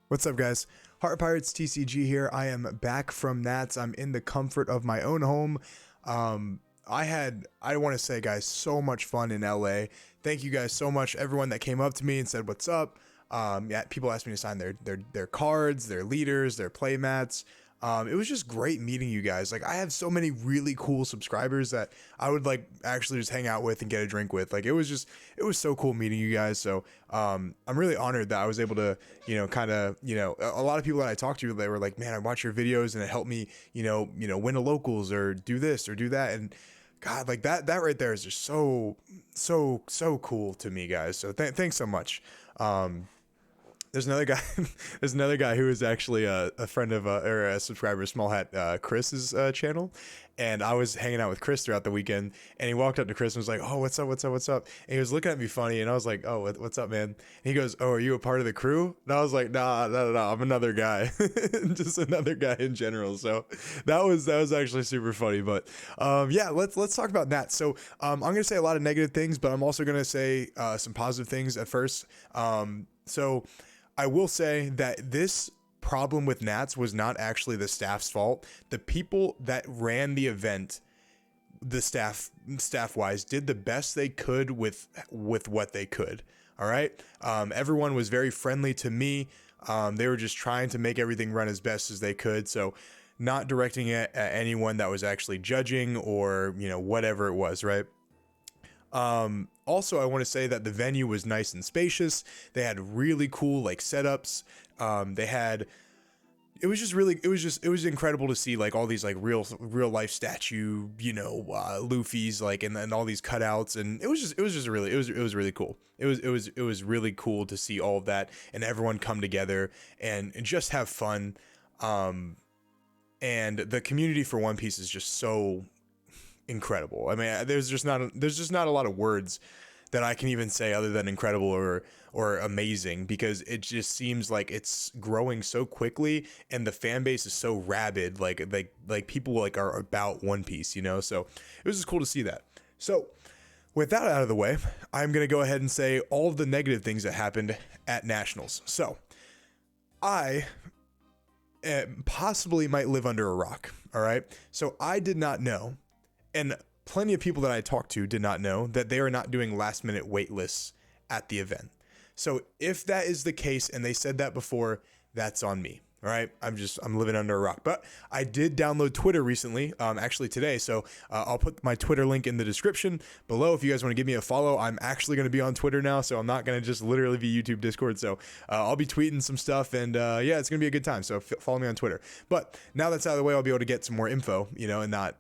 What's up, guys? Heart Pirates TCG here. I am back from Nats. I'm in the comfort of my own home. I want to say, guys, so much fun in LA. Thank you guys so much. Everyone that came up to me and said, "What's up?" Yeah, people asked me to sign their cards, their leaders, their play mats. It was just great meeting you guys. Like, I have so many really cool subscribers that I would like actually just hang out with and get a drink with. Like, it was so cool meeting you guys. So I'm really honored that I was able to, kind of, a lot of people that I talked to, they were like, man, I watch your videos and it helped me, win a locals or do this or do that. And God, like that right there is just so cool to me, guys. So thanks so much. There's another guy. There's another guy who is actually a friend of or a subscriber, Small Hat, Chris's channel, and I was hanging out with Chris throughout the weekend, and he walked up to Chris and was like, "Oh, what's up, what's up, what's up?" And he was looking at me funny, and I was like, "Oh, what's up, man?" And he goes, "Oh, are you a part of the crew?" And I was like, "Nah, no, I'm another guy, just another guy in general." So that was actually super funny. But yeah, let's talk about that. So I'm gonna say a lot of negative things, but I'm also gonna say some positive things at first. So I will say that this problem with Nats was not actually the staff's fault. The people that ran the event, the staff wise, did the best they could with what they could. All right. Everyone was very friendly to me. They were just trying to make everything run as best as they could. So not directing it at anyone that was actually judging or, whatever it was. Right. Also, I want to say that the venue was nice and spacious. They had really cool like setups. It was incredible to see like all these like real life statue, Luffy's like, and all these cutouts. And it was really cool. It was really cool to see all of that and everyone come together and just have fun. And the community for One Piece is just so incredible. I mean, there's just not a lot of words that I can even say other than incredible or amazing, because it just seems like it's growing so quickly and the fan base is so rabid. Like people like are about One Piece, so it was just cool to see that. So with that out of the way, I'm going to go ahead and say all of the negative things that happened at Nationals. So I possibly might live under a rock. All right. So I did not know, and plenty of people that I talked to did not know, that they are not doing last minute wait lists at the event. So if that is the case and they said that before, that's on me. All right. I'm living under a rock, but I did download Twitter recently, actually today. So I'll put my Twitter link in the description below if you guys want to give me a follow. I'm actually going to be on Twitter now, so I'm not going to just literally be YouTube, Discord. So I'll be tweeting some stuff, and yeah, it's going to be a good time. So follow me on Twitter. But now that's out of the way, I'll be able to get some more info, and not,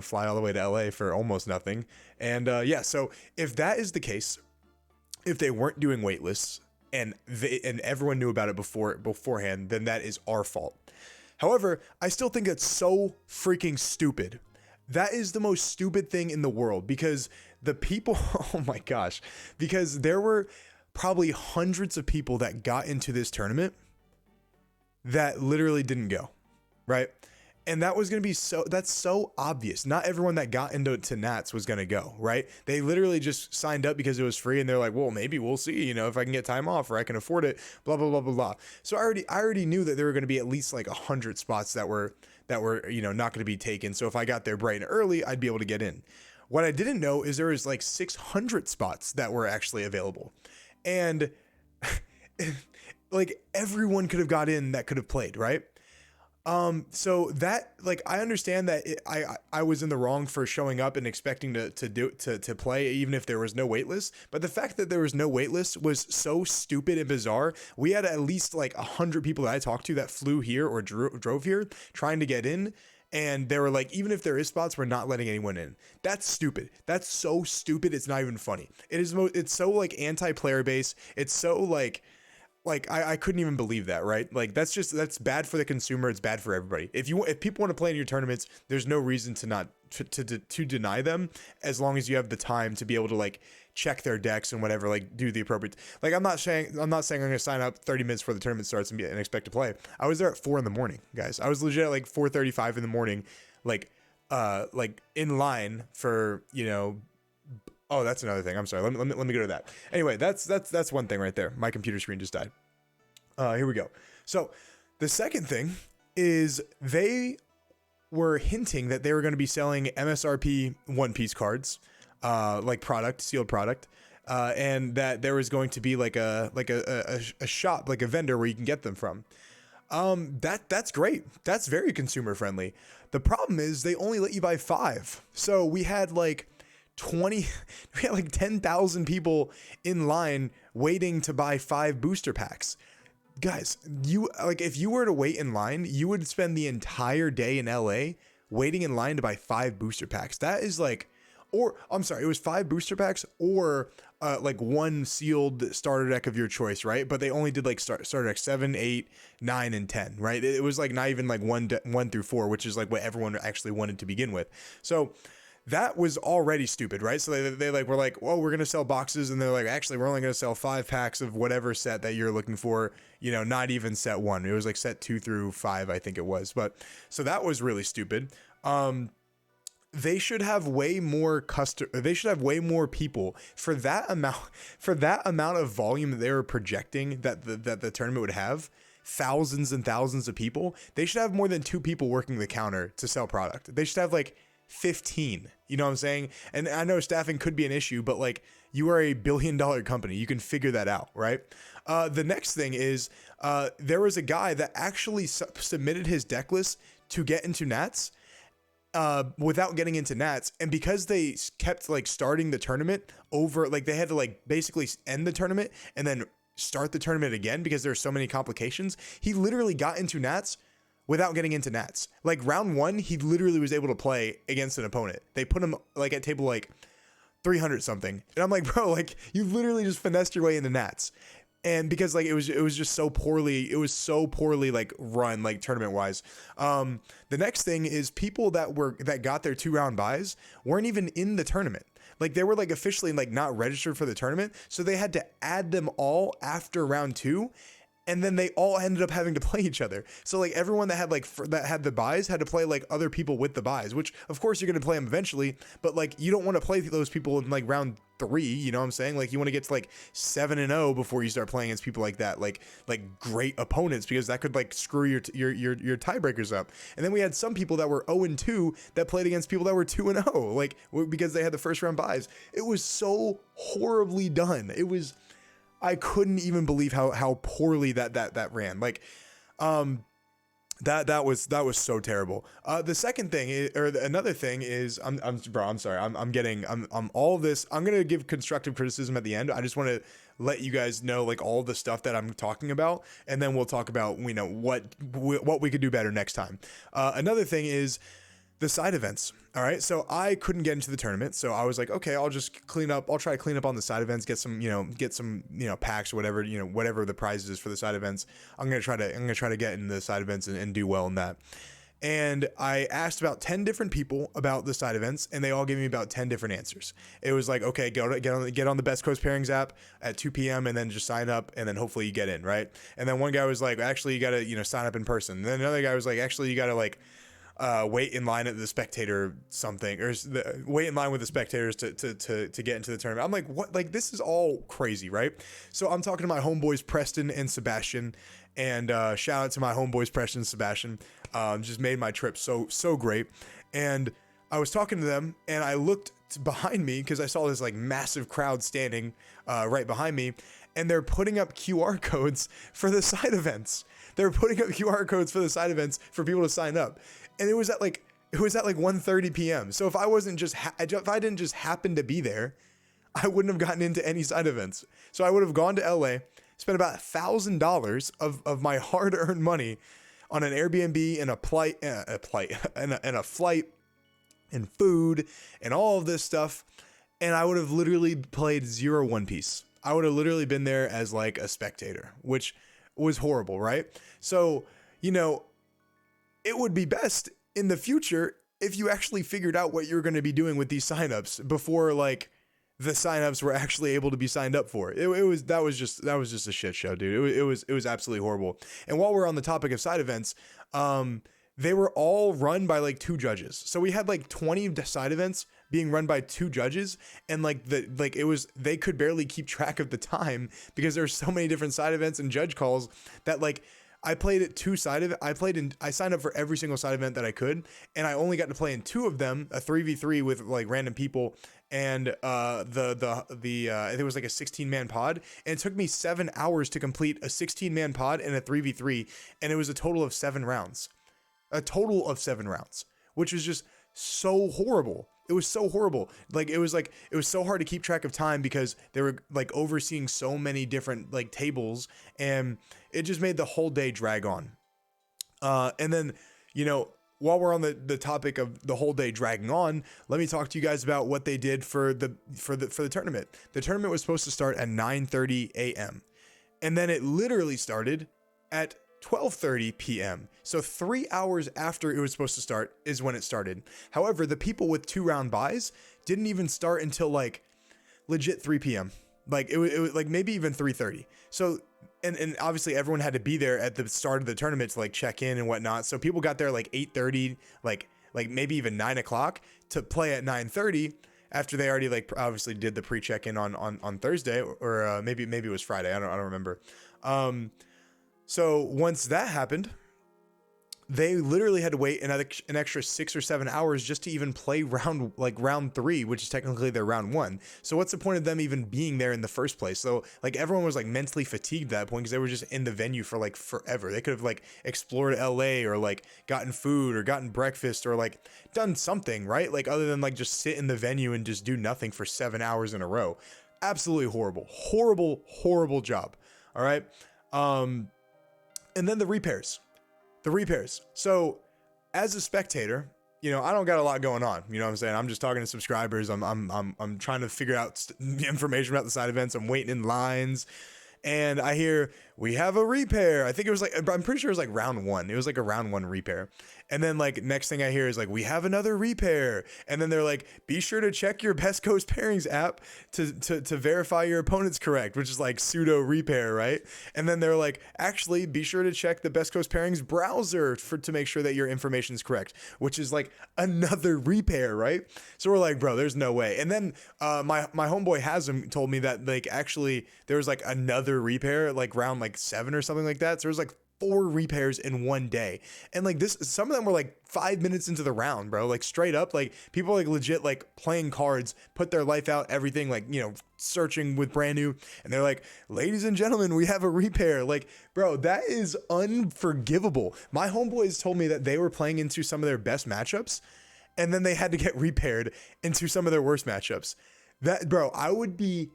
fly all the way to LA for almost nothing. And yeah, so if that is the case, if they weren't doing wait lists, and everyone knew about it beforehand, then that is our fault. However, I still think it's so freaking stupid. That is the most stupid thing in the world, because the people, oh my gosh, because there were probably hundreds of people that got into this tournament that literally didn't go, right? And that was going to be that's so obvious. Not everyone that got into Nats was going to go, right? They literally just signed up because it was free, and they're like, well, maybe we'll see, if I can get time off or I can afford it, blah, blah, blah, blah, blah. So I already knew that there were going to be at least like 100 spots that were, not going to be taken. So if I got there bright and early, I'd be able to get in. What I didn't know is there was like 600 spots that were actually available. And like everyone could have got in that could have played, right? So that, like, I understand that I was in the wrong for showing up and expecting to play even if there was no wait list. But the fact that there was no wait list was so stupid and bizarre. We had at least like 100 people that I talked to that flew here or drove here trying to get in. And they were like, even if there is spots, we're not letting anyone in. That's stupid. That's so stupid. It's not even funny. It's so like anti-player base. It's so like I couldn't even believe that, right? Like that's bad for the consumer. It's bad for everybody. If people want to play in your tournaments, there's no reason to not to deny them, as long as you have the time to be able to like check their decks and whatever, like do the appropriate. Like I'm not saying I'm going to sign up 30 minutes before the tournament starts and expect to play. I was there at 4 a.m, guys. I was legit at like 4:35 in the morning, like in line for, Oh, that's another thing. I'm sorry. Let me go to that. Anyway, that's one thing right there. My computer screen just died. Here we go. So the second thing is they were hinting that they were going to be selling MSRP One Piece cards, like product, sealed product, and that there was going to be like a shop, like a vendor where you can get them from. That's great. That's very consumer friendly. The problem is they only let you buy 5. So we had like 20, we had like 10,000 people in line waiting to buy 5 booster packs. Guys, you like, if you were to wait in line, you would spend the entire day in LA waiting in line to buy 5 booster packs. That is like, or I'm sorry, it was 5 booster packs or like 1 sealed starter deck of your choice, right? But they only did like starter deck 7, 8, 9, and 10, right? It was like not even like 1 through 4, which is like what everyone actually wanted to begin with. So that was already stupid, right? So they like were like, well, we're gonna sell boxes, and they're like, actually, we're only gonna sell 5 packs of whatever set that you're looking for. You know, not even set 1. It was like set 2 through 5, I think it was. But so that was really stupid. They should have way more they should have way more people for that amount of volume that they were projecting that the tournament would have. Thousands and thousands of people. They should have more than 2 people working the counter to sell product. They should have like 15, you know what I'm saying? And I know staffing could be an issue, but like, you are a $1 billion company. You can figure that out, right? The next thing is, there was a guy that actually submitted his deck list to get into Nats, without getting into Nats. And because they kept like starting the tournament over, like they had to like basically end the tournament and then start the tournament again because there's so many complications. He literally got into Nats without getting into Nats. Like round 1, he literally was able to play against an opponent. They put him like at table like 300 something. And I'm like, bro, like you literally just finessed your way into Nats. And because like it was just so poorly, like run, like tournament wise. The next thing is people that got their 2-round buys weren't even in the tournament. Like they were like officially like not registered for the tournament. So they had to add them all after round 2. And then they all ended up having to play each other. So like everyone that had that had the buys had to play like other people with the buys, which of course you're going to play them eventually, but like you don't want to play those people in like round 3, you know what I'm saying? Like you want to get to like 7-0 before you start playing against people like that, like great opponents, because that could like screw your tiebreakers up. And then we had some people that were 0-2 that played against people that were 2-0, like because they had the first round buys. It was so horribly done. I couldn't even believe how poorly that ran. Like, that was so terrible. The second thing is, or another thing is, I'm sorry. I'm all this. I'm going to give constructive criticism at the end. I just want to let you guys know like all the stuff that I'm talking about. And then we'll talk about, you know, what we could do better next time. Another thing is the side events. All right. So I couldn't get into the tournament. So I was like, okay, I'll just clean up. I'll try to clean up on the side events, get some packs or whatever, whatever the prizes is for the side events. I'm going to try to get in the side events and do well in that. And I asked about 10 different people about the side events, and they all gave me about 10 different answers. It was like, okay, get on the Best Coast Pairings app at 2 p.m. and then just sign up, and then hopefully you get in, right? And then one guy was like, actually, you got to, sign up in person. And then another guy was like, actually, you got to like, wait in line at the spectator something, or wait in line with the spectators to get into the tournament. I'm like, what? Like, this is all crazy, right? So I'm talking to my homeboys Preston and Sebastian, and shout out to my homeboys Preston and Sebastian. Just made my trip so great. And I was talking to them, and I looked behind me because I saw this like massive crowd standing right behind me, and they're putting up QR codes for the side events. They're putting up QR codes for the side events for people to sign up. And it was at like 1:30 p.m. So if I didn't just happen to be there, I wouldn't have gotten into any side events. So I would have gone to LA, spent about $1,000 of my hard-earned money on an Airbnb and a flight and food and all of this stuff, and I would have literally played 0 One Piece. I would have literally been there as like a spectator, which was horrible, right? So, it would be best in the future if you actually figured out what you're going to be doing with these signups before like the signups were actually able to be signed up for. That was just a shit show, dude. It was absolutely horrible. And while we're on the topic of side events, they were all run by like 2 judges. So we had like 20 side events being run by 2 judges, and they could barely keep track of the time because there's so many different side events and judge calls that like I played at 2 side event. I signed up for every single side event that I could, and I only got to play in 2 of them, a 3v3 with like random people, and I think it was like a 16-man pod, and it took me 7 hours to complete a 16-man pod and a 3v3, and it was a total of 7 rounds. Which was just so horrible. It was so horrible. It was so hard to keep track of time because they were like overseeing so many different like tables, and it just made the whole day drag on. And then, while we're on the topic of the whole day dragging on, let me talk to you guys about what they did for the tournament. The tournament was supposed to start at 9:30 a.m. and then it literally started at 12:30 p.m. So 3 hours after it was supposed to start is when it started. However, the people with 2-round buys didn't even start until like legit 3 p.m. Like it was like maybe even 3:30. So and obviously everyone had to be there at the start of the tournament to like check in and whatnot. So people got there like 8:30, like maybe even 9 o'clock to play at 9:30 after they already like obviously did the pre-check-in on Thursday or maybe it was Friday. I don't remember. So once that happened, they literally had to wait an extra 6 or 7 hours just to even play round 3, which is technically their round 1. So what's the point of them even being there in the first place? So like everyone was like mentally fatigued at that point because they were just in the venue for like forever. They could have like explored LA or like gotten food or gotten breakfast or like done something, right? Like other than like just sit in the venue and just do nothing for 7 hours in a row. Absolutely horrible job. All right. And then the repairs. So as a spectator, I don't got a lot going on. You know what I'm saying? I'm just talking to subscribers. I'm trying to figure out information about the side events. I'm waiting in lines. And I hear we have a repair. I think it was like, I'm pretty sure it was like round 1. It was like a round 1 repair. And then like next thing I hear is like, we have another repair. And then they're like, be sure to check your Best Coast Pairings app to verify your opponent's correct, which is like pseudo repair, right? And then they're like, actually be sure to check the Best Coast Pairings browser to make sure that your information is correct, which is like another repair, right? So we're like, bro, there's no way. And then my homeboy Hasm told me that like actually there was like another repair like round like 7 or something like that. So there's like 4 repairs in one day, and like this, some of them were like 5 minutes into the round, bro. Like straight up, like people like legit like playing cards, put their life out, everything, like searching with brand new, and they're like, ladies and gentlemen, we have a repair. Like, bro, that is unforgivable. My homeboys told me that they were playing into some of their best matchups, and then they had to get repaired into some of their worst matchups. That, bro, I would be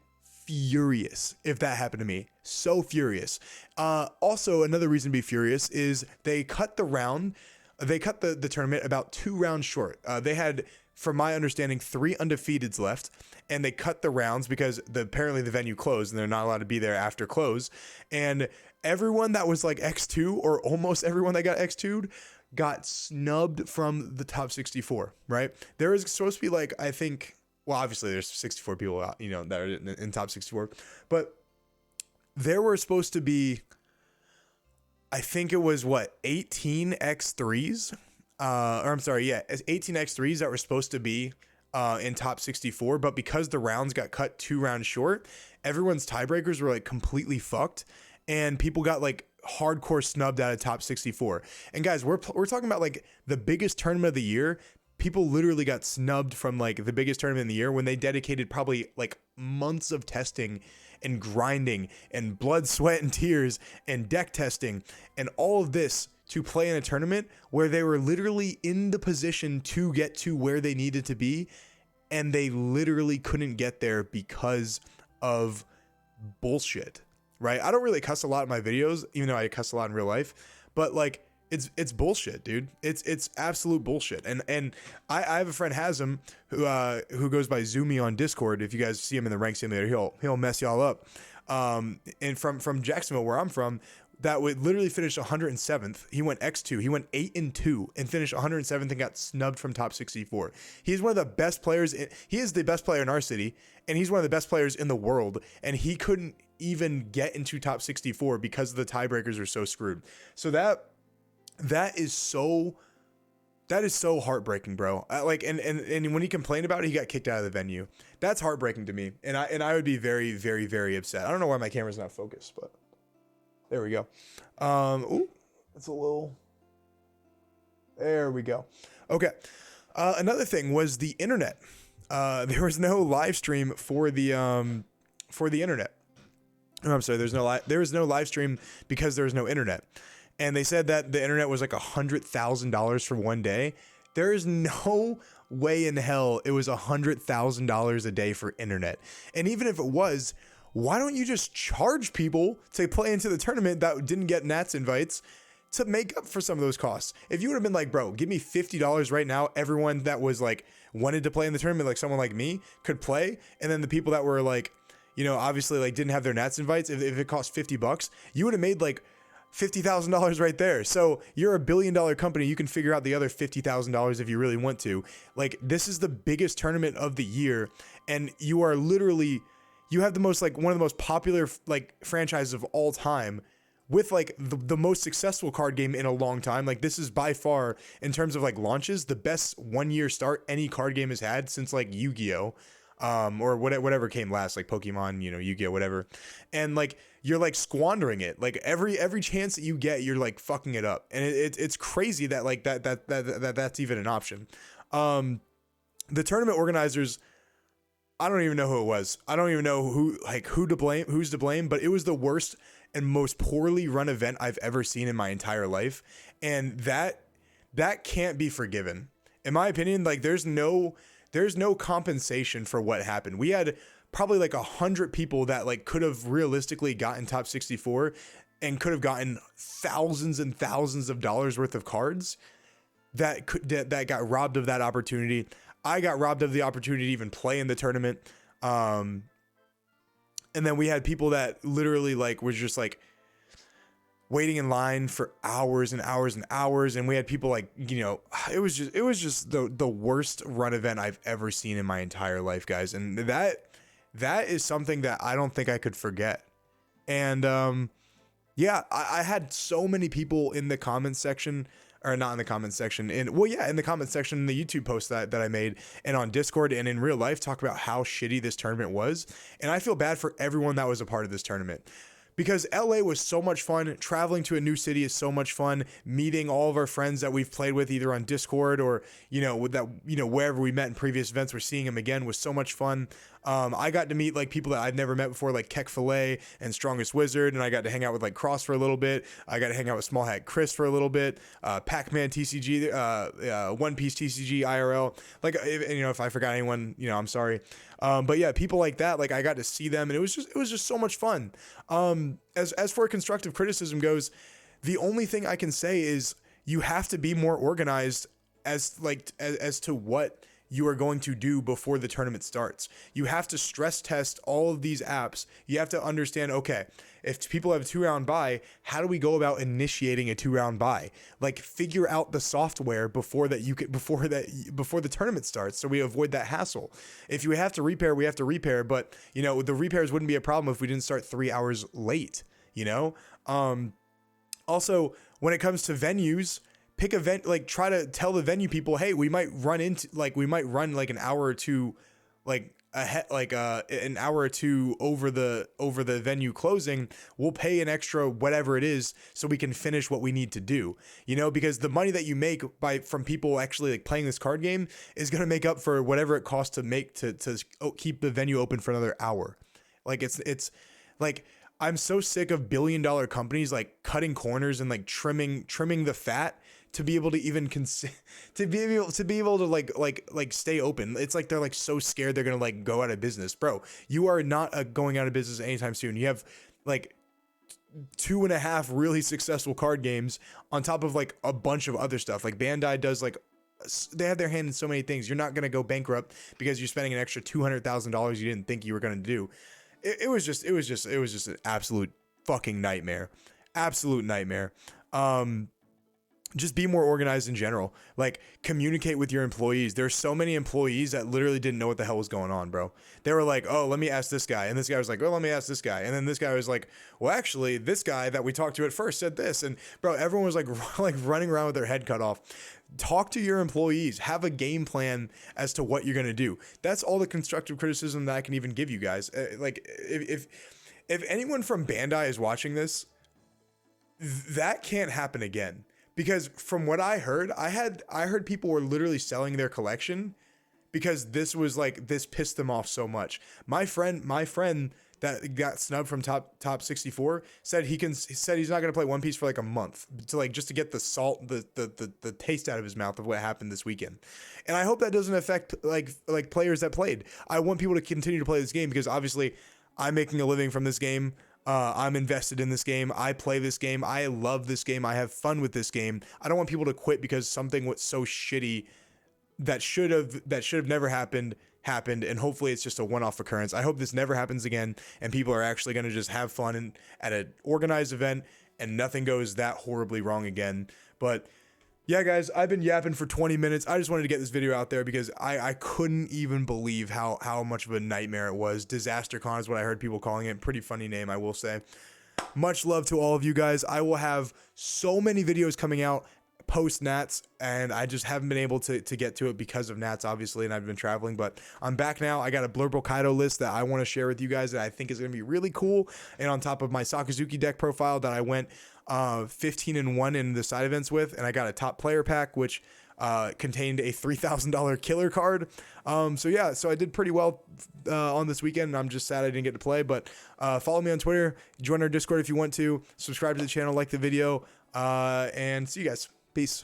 furious if that happened to me. So furious. Also, another reason to be furious is they cut the tournament about 2 rounds short. They had, from my understanding, 3 undefeateds left, and they cut the rounds because apparently the venue closed and they're not allowed to be there after close. And everyone that was like X2, or almost everyone that got X2'd, got snubbed from the top 64, right? There is supposed to be like, I think, well, obviously there's 64 people out, that are in top 64, but there were supposed to be, I think it was 18 X3s, or I'm sorry, yeah, 18 X3s that were supposed to be in top 64, but because the rounds got cut 2 rounds short, everyone's tiebreakers were like completely fucked, and people got like hardcore snubbed out of top 64. And guys, we're talking about like the biggest tournament of the year. People literally got snubbed from like the biggest tournament in the year when they dedicated probably like months of testing and grinding and blood, sweat, and tears and deck testing and all of this to play in a tournament where they were literally in the position to get to where they needed to be, and they literally couldn't get there because of bullshit, right? I don't really cuss a lot in my videos, even though I cuss a lot in real life, but like it's bullshit, dude. It's absolute bullshit. And I have a friend Hasm who goes by Zoomy on Discord. If you guys see him in the rank simulator, he'll mess y'all up. And from Jacksonville, where I'm from, that would literally finish 107th. He went X2. He went 8-2 and finished 107th and got snubbed from top 64. He's one of the best players. He is the best player in our city, and he's one of the best players in the world. And he couldn't even get into top 64 because the tiebreakers are so screwed. So that is so That is so heartbreaking, bro. Like, and when he complained about it, he got kicked out of the venue. That's heartbreaking to me, and I would be very, very, very upset. I don't know why my camera's not focused, but there we go. Ooh, that's a little. There we go. Okay. Another thing was the internet. There was no live stream for the internet. Oh, I'm sorry. There was no live stream because there was no internet. And they said that the internet was like $100,000 for one day. There is no way in hell it was $100,000 a day for internet. And even if it was, why don't you just charge people to play into the tournament that didn't get Nats invites to make up for some of those costs? If you would have been like, bro, give me $50 right now, everyone that was like wanted to play in the tournament, like someone like me, could play. And then the people that were like, you know, obviously like didn't have their Nats invites, if it cost $50, you would have made like $50,000 right there. So you're a $1 billion company. You can figure out the other $50,000 if you really want to. Like, this is the biggest tournament of the year. And you are literally, you have the most, like, one of the most popular, like, franchises of all time with, like, the most successful card game in a long time. Like, this is by far, in terms of, like, launches, the best 1 year start any card game has had since, like, Yu-Gi-Oh! Or whatever came last, like Pokemon, you know, Yu-Gi-Oh, whatever. And like, you're like squandering it. Like every chance that you get, you're like fucking it up. And it's crazy that like that's even an option. The tournament organizers, I don't even know who it was. I don't even know who's to blame, but it was the worst and most poorly run event I've ever seen in my entire life. And that can't be forgiven. In my opinion, like there's no compensation for what happened. We had probably like 100 people that like could have realistically gotten top 64 and could have gotten thousands and thousands of dollars worth of cards that got robbed of that opportunity. I got robbed of the opportunity to even play in the tournament. And then we had people that literally like was just like waiting in line for hours and hours and hours. And we had people like, you know, it was just the worst run event I've ever seen in my entire life, guys. And that is something that I don't think I could forget. And, yeah, I had so many people in the comments section, or not in the comments section, in the comments section in the YouTube post that I made, and on Discord and in real life, talk about how shitty this tournament was. And I feel bad for everyone that was a part of this tournament. Because LA was so much fun. Traveling to a new city is so much fun. Meeting all of our friends that we've played with either on Discord or, you know, with that, you know, wherever we met in previous events, we're seeing them again was so much fun. I got to meet like people that I've never met before, like Keck Filet and Strongest Wizard, and I got to hang out with like Cross for a little bit. I got to hang out with Small Hat Chris for a little bit. Pac-Man TCG, One Piece TCG IRL. Like, if I forgot anyone, you know, I'm sorry. But yeah, people like that, like I got to see them, and it was just so much fun. As for constructive criticism goes, the only thing I can say is you have to be more organized as to what you are going to do before the tournament starts. You have to stress test all of these apps. You have to understand, okay, if people have a 2-round buy, how do we go about initiating a 2-round buy? Like, figure out the software before the tournament starts, so we avoid that hassle. If you have to repair, we have to repair, but you know, the repairs wouldn't be a problem if we didn't start 3 hours late, you know? Also, when it comes to venues, pick a venue, like try to tell the venue people, hey, we might run like an hour or two, like an hour or two over the venue closing. We'll pay an extra whatever it is so we can finish what we need to do, you know, because the money that you make from people actually like playing this card game is going to make up for whatever it costs to keep the venue open for another hour. Like it's like, I'm so sick of $1 billion companies like cutting corners and like trimming the fat to be able to even to be able to like stay open. It's like they're like so scared they're gonna like go out of business. Bro, you are not going out of business anytime soon. You have like 2.5 really successful card games on top of like a bunch of other stuff. Like Bandai does, like they have their hand in so many things. You're not gonna go bankrupt because you're spending an extra $200,000 you didn't think you were gonna do. It was just an absolute fucking nightmare. Absolute nightmare. just be more organized in general. Like, communicate with your employees. There's so many employees that literally didn't know what the hell was going on, bro. They were like, oh, let me ask this guy. And this guy was like, oh, let me ask this guy. And then this guy was like, well, actually, this guy that we talked to at first said this. And bro, everyone was like, like running around with their head cut off. Talk to your employees. Have a game plan as to what you're going to do. That's all the constructive criticism that I can even give you guys. Like, if anyone from Bandai is watching this, that can't happen again. Because from what I heard, I heard people were literally selling their collection because this pissed them off so much. My friend that got snubbed from top 64 said he's not gonna play One Piece for like a month to like just to get the salt, the taste out of his mouth of what happened this weekend. And I hope that doesn't affect like players that played. I want people to continue to play this game because obviously I'm making a living from this game. I'm invested in this game. I play this game. I love this game. I have fun with this game. I don't want people to quit because something was so shitty that should have never happened, and hopefully it's just a one-off occurrence. I hope this never happens again and people are actually going to just have fun at an organized event and nothing goes that horribly wrong again. But yeah, guys, I've been yapping for 20 minutes. I just wanted to get this video out there because I couldn't even believe how much of a nightmare it was. Disaster Con is what I heard people calling it. Pretty funny name, I will say. Much love to all of you guys. I will have so many videos coming out post Nats, and I just haven't been able to get to it because of Nats, obviously, and I've been traveling, but I'm back now. I got a Blurble Kaido list that I want to share with you guys that I think is going to be really cool, and on top of my Sakazuki deck profile that I went 15-1 in the side events with, and I got a top player pack, which contained a $3,000 killer card. So yeah, so I did pretty well on this weekend, and I'm just sad I didn't get to play, but follow me on Twitter, join our Discord if you want to, subscribe to the channel, like the video, and see you guys. Peace.